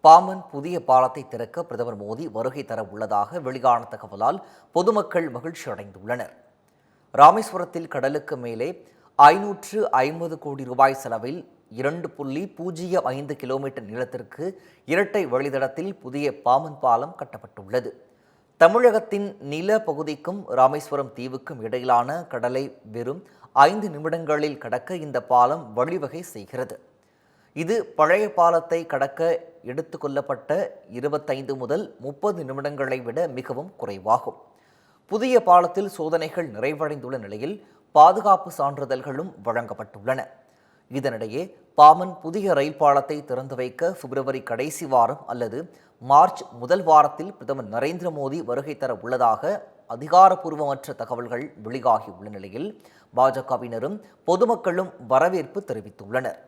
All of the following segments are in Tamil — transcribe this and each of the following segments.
பாம்பன் புதிய பாலத்தை திறக்க பிரதமர் மோடி வருகை தர உள்ளதாக வெளியான தகவலால் பொதுமக்கள் மகிழ்ச்சி அடைந்துள்ளனர். ராமேஸ்வரத்தில் கடலுக்கு மேலே 550 கோடி ரூபாய் செலவில் 2.05 கிலோமீட்டர் நீளத்திற்கு இரட்டை வழித்தடத்தில் புதிய பாம்பன் பாலம் கட்டப்பட்டுள்ளது. தமிழகத்தின் நில பகுதிக்கும் ராமேஸ்வரம் தீவுக்கும் இடையிலான கடலை வெறும் 5 நிமிடங்களில் கடக்க இந்த பாலம் வழிவகை செய்கிறது. இது பழைய பாலத்தை கடக்க எடுத்துக்கொள்ளப்பட்ட 25 முதல் 30 நிமிடங்களை விட மிகவும் குறைவாகும். புதிய பாலத்தில் சோதனைகள் நிறைவடைந்துள்ள நிலையில் பாதுகாப்பு சான்றிதழ்களும் வழங்கப்பட்டுள்ளன. இதனிடையே பாம்பன் புதிய ரயில் பாலத்தை திறந்து வைக்க பிப்ரவரி கடைசி வாரம் அல்லது மார்ச் முதல் வாரத்தில் பிரதமர் நரேந்திர மோடி வருகை தர உள்ளதாக அதிகாரப்பூர்வமற்ற தகவல்கள் வெளியாகியுள்ள நிலையில் பாஜகவினரும் பொதுமக்களும் வரவேற்பு தெரிவித்துள்ளனர்.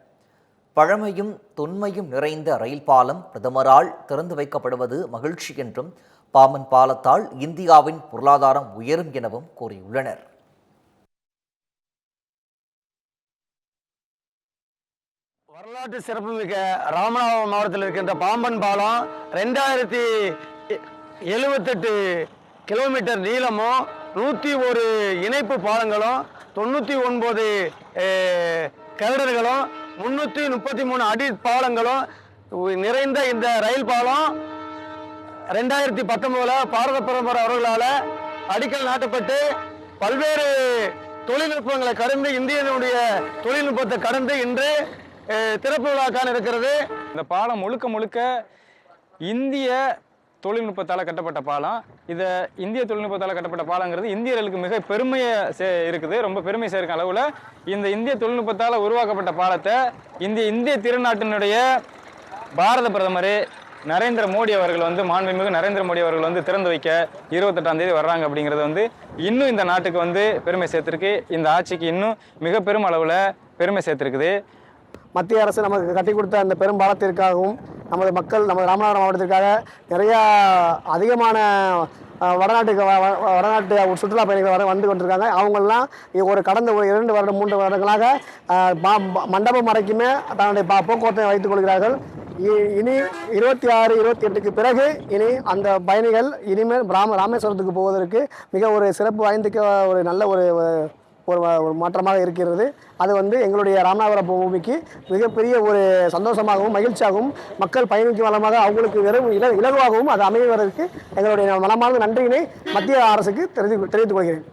பழமையும் தொன்மையும் நிறைந்த ரயில் பாலம் பிரதமரால் திறந்து வைக்கப்படுவது மகிழ்ச்சி என்றும் பாம்பன் பாலத்தால் இந்தியாவின் பொருளாதாரம் உயரும் எனவும் கூறியுள்ளனர். வரலாற்று சிறப்புமிக்க ராமநாதபுரம் மாவட்டத்தில் இருக்கின்ற பாம்பன் பாலம் 2078 கிலோமீட்டர் நீளமும் 101 இணைப்பு பாலங்களும் 99 கருடர்களும் 333 அடி பாலங்களும் நிறைந்த இந்த ரயில் பாலம் 2019 பாரத பிரதமர் அவர்களால் அடிக்கல் நாட்டப்பட்டு பல்வேறு தொழில்நுட்பங்களை கடந்து இந்தியனுடைய தொழில்நுட்பத்தை கடந்து இன்று திறப்பு விழாக்கான இருக்கிறது. இந்த பாலம் முழுக்க முழுக்க இந்திய தொழில்நுட்பத்தால் கட்டப்பட்ட பாலம். இதை இந்திய தொழில்நுட்பத்தால் கட்டப்பட்ட பாலங்கிறது இந்தியர்களுக்கு மிக பெருமையை இருக்குது. ரொம்ப பெருமை சேர்க்கும் அளவில் இந்த இந்திய தொழில்நுட்பத்தால் உருவாக்கப்பட்ட பாலத்தை இந்திய திருநாட்டினுடைய பாரத பிரதமர் நரேந்திர மோடி அவர்கள் மாண்புமிகு நரேந்திர மோடி அவர்கள் திறந்து வைக்க 28ஆம் தேதி வர்றாங்க. அப்படிங்கிறது இன்னும் இந்த நாட்டுக்கு பெருமை சேர்த்திருக்கு. இந்த ஆட்சிக்கு இன்னும் மிக பெரும் அளவில் பெருமை சேர்த்திருக்குது. மத்திய அரசு நமக்கு கட்டி கொடுத்த அந்த பெரும் பாலத்திற்காகவும் நமது மக்கள் நமது ராமநாதபுரம் மாவட்டத்திற்காக நிறையா அதிகமான வடநாட்டு சுற்றுலா பயணிகள் வந்து கொண்டிருக்காங்க. அவங்களெலாம் கடந்த 2 வருடம் 3 வருடங்களாக மண்டபம் வரைக்குமே தன்னுடைய போக்குவரத்தை வைத்துக் கொள்கிறார்கள். இனி 26, 28க்கு பிறகு இனி அந்த பயணிகள் இனிமேல் ராமேஸ்வரத்துக்கு போவதற்கு மிக ஒரு சிறப்பு வாய்ந்த ஒரு நல்ல ஒரு மாற்றமாக இருக்கிறது. அது எங்களுடைய ராமநாதபுரம் பூமிக்கு மிகப்பெரிய ஒரு சந்தோஷமாகவும் மகிழ்ச்சியாகவும் மக்கள் பயணிக்கும் வளமாக அவங்களுக்கு வெறும் இலகுவாகவும் அது அமைவதற்கு எங்களுடைய மனமார்ந்த நன்றியினை மத்திய அரசுக்கு தெரிவித்துக் கொள்கிறேன்.